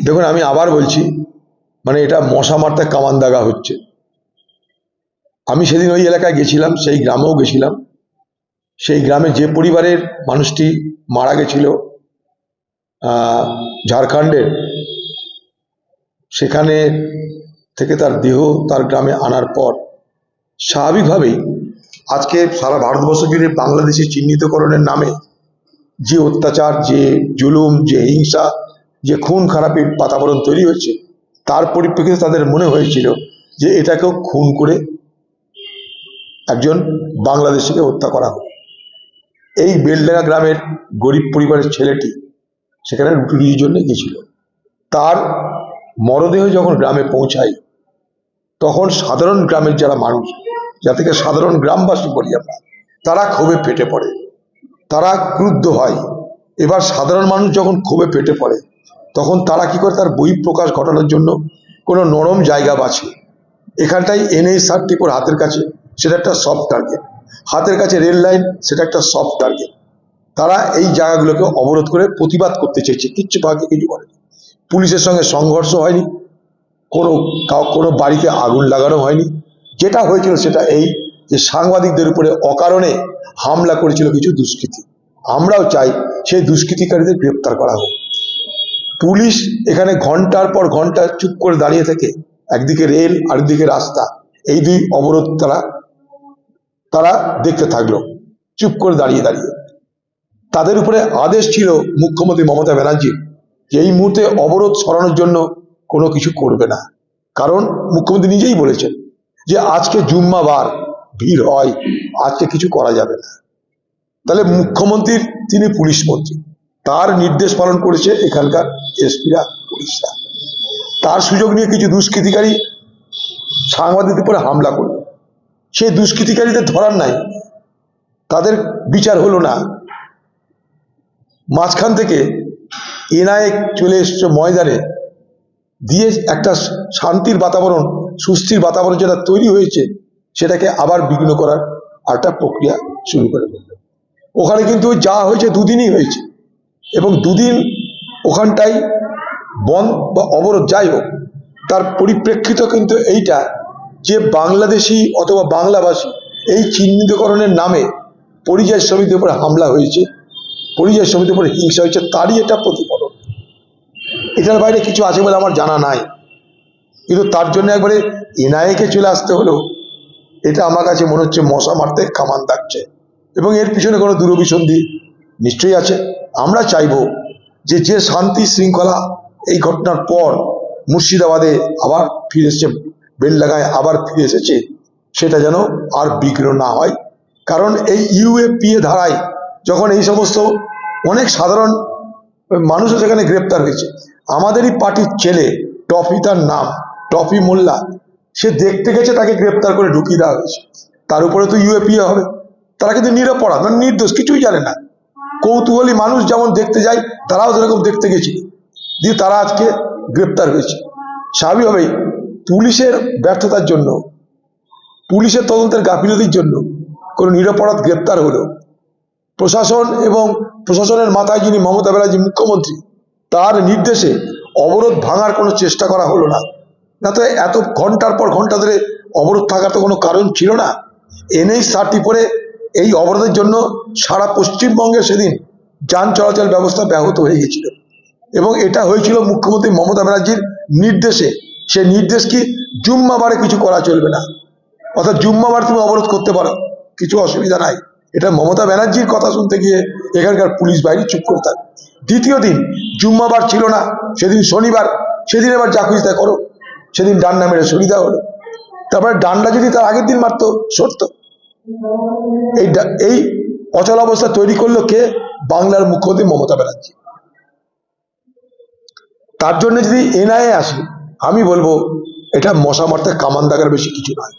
দেখুন, আমি আবার বলছি, মানে এটা মশা মারতে কামান দাগা হচ্ছে। আমি সেদিন ওই এলাকায় গেছিলাম, সেই গ্রামেও গেছিলাম। সেই গ্রামে যে পরিবারের মানুষটি মারা গেছিল ঝাড়খণ্ডের, সেখানে থেকে তার দেহ তার গ্রামে আনার পর স্বাভাবিকভাবেই আজকে সারা ভারতবর্ষ জুড়ে বাংলাদেশি চিহ্নিতকরণের নামে যে অত্যাচার, যে জুলুম, যে হিংসা, যে খুন খারাপির বাতাবরণ তৈরি হয়েছে, তার পরিপ্রেক্ষিতে তাদের মনে হয়েছিল যে এটাকেও খুন করে একজন বাংলাদেশিকে হত্যা করা হোক। এই বেলডাঙ্গা গ্রামের গরিব পরিবারের ছেলেটি সেখানে রুটি রুজির জন্য গেছিল। তার মরদেহ যখন গ্রামে পৌঁছায়, তখন সাধারণ গ্রামের যারা মানুষ, যাদেরকে সাধারণ গ্রামবাসী বলি আমরা, তারা ক্ষোভে ফেটে পড়ে, তারা ক্রুদ্ধ হয়। এবার সাধারণ মানুষ যখন ক্ষোভে ফেটে পড়ে, তখন তারা কি করে, তার বহিঃপ্রকাশ ঘটানোর জন্য কোনো নরম জায়গা বাছে। এখানটাই NH-34 হাতের কাছে, সেটা একটা সফট টার্গেট। হাতের কাছে রেল লাইন, সেটা একটা সফট টার্গেট। তারা এই জায়গাগুলোকে অবরোধ করে প্রতিবাদ করতে চেয়েছে, কিচ্ছু ভাগে কিছু করেনি। পুলিশের সঙ্গে সংঘর্ষ হয়নি, কোনো বাড়িতে আগুন লাগানো হয়নি। যেটা হয়েছিল সেটা এই যে সাংবাদিকদের উপরে অকারণে হামলা করেছিল কিছু দুষ্কৃতী। আমরাও চাই সেই দুষ্কৃতিকারীদের গ্রেপ্তার করা হোক। পুলিশ এখানে ঘন্টার পর ঘন্টা চুপ করে দাঁড়িয়ে থেকে, একদিকে রেল আরেকদিকে রাস্তা, এই দুই অবরোধ তারা দেখতে থাকলো চুপ করে দাঁড়িয়ে দাঁড়িয়ে। তাদের উপরে আদেশ ছিল মুখ্যমন্ত্রী মমতা ব্যানার্জির যে এই মুহূর্তে অবরোধ সরানোর জন্য কোনো কিছু করবে না, কারণ মুখ্যমন্ত্রী নিজেই বলেছেন যে আজকে জুম্মাবার, ভিড় হয়, আজকে কিছু করা যাবে না। তাহলে মুখ্যমন্ত্রীর, তিনি পুলিশ মন্ত্রী, তার নির্দেশ পালন করেছে এখানকার এসপিরা, পুলিশরা। তার সুযোগ নিয়ে কিছু দুষ্কৃতিকারী সাংবাদিকদের উপরে হামলা করল। সেই দুষ্কৃতিকারীদের ধরার নাই, তাদের বিচার হলো না। মাঝখান থেকে NIA চলে এসছে ময়দানে, দিয়ে একটা শান্তির বাতাবরণ, সুস্থির বাতাবরণ যেটা তৈরি হয়েছে, সেটাকে আবার বিঘ্ন করার একটা প্রক্রিয়া শুরু করে দিল। ওখানে কিন্তু যা হয়েছে দুদিনই হয়েছে, এবং দুদিন ওখানটাই বন্ধ বা অবরোধ যাই হোক, তার পরিপ্রেক্ষিত কিন্তু এইটা যে বাংলাদেশি অথবা বাংলাভাষী এই চিহ্নিতকরণের নামে পরিযায়ী শ্রমিকদের উপরে হামলা হয়েছে, পরিযায়ী শ্রমিকদের উপরে হিংসা হয়েছে, তারই এটা প্রতিফলন। এটার বাইরে কিছু আছে বলে আমার জানা নাই, কিন্তু তার জন্য একবারে NIA-কে চলে আসতে হলো, এটা আমার কাছে মনে হচ্ছে মশা মারতে কামান দাগছে, এবং এর পিছনে কোনো দূরভিসন্ধি নিশ্চয়ই আছে। আমরা চাইব যে যে শান্তি শৃঙ্খলা এই ঘটনার পর মুর্শিদাবাদে আবার ফিরে এসেছে, বেলডাঙ্গায় আবার ফিরে এসেছে, সেটা যেন আর বিঘ্ন না হয়। কারণ এই UAPA ধারায় যখন এই সমস্ত অনেক সাধারণ মানুষও সেখানে গ্রেপ্তার হয়েছে। আমাদেরই পার্টির ছেলে টফি, তার নাম টফি মোল্লা, সে দেখতে গেছে, তাকে গ্রেপ্তার করে ঢুকিয়ে দেওয়া হয়েছে। তার উপরে তো UAPA হবে। তারা কিন্তু নিরপরাধ, মানে নির্দোষ, কিছুই জানে না। কৌতূহলী মানুষ যেমন দেখতে যায়, তারাও সেরকম দেখতে গেছিল, দিয়ে তারা আজকে গ্রেপ্তার হয়েছে। স্বাভাবিকভাবেই পুলিশের ব্যর্থতার জন্য, পুলিশের তদন্তের গাফিলতির জন্য কোনো নিরপরাধ গ্রেপ্তার হলো। প্রশাসন এবং প্রশাসনের মাথায় যিনি মমতা ব্যানার্জি মুখ্যমন্ত্রী, তার নির্দেশে অবরোধ ভাঙার কোনো চেষ্টা করা হলো না। না তো এত ঘন্টার পর ঘন্টা ধরে অবরোধ থাকার তো কোনো কারণ ছিল না। NH-34 এই অবরোধের জন্য সারা পশ্চিমবঙ্গে সেদিন যান চলাচল ব্যবস্থা ব্যাহত হয়ে গেছিল, এবং এটা হয়েছিল মুখ্যমন্ত্রী মমতা ব্যানার্জির নির্দেশে। সে নির্দেশ কি, জুম্মাবারে কিছু করা চলবে না, অর্থাৎ জুম্মাবার তুমি অবরোধ করতে পারো, কিছু অসুবিধা নাই। এটা মমতা ব্যানার্জির কথা শুনতে গিয়ে এখানকার পুলিশ বাহিনী চুপ করে থাকে। দ্বিতীয় দিন জুম্মাবার ছিল না, সেদিন শনিবার, সেদিন এবার যা খুঁজতে করো, সেদিন ডান্ডা মেরে সরিয়ে দেওয়া হলো। তারপরে ডান্ডা যদি তার আগের দিন মারতো, সরতো। এই অচলাবস্থা তৈরি করলো কে? বাংলার মুখ্যমন্ত্রী মমতা ব্যানার্জি। তার জন্য যদি NIA আসে, আমি বলবো এটা মশা মারতে কামান দাগার বেশি কিছু নয়।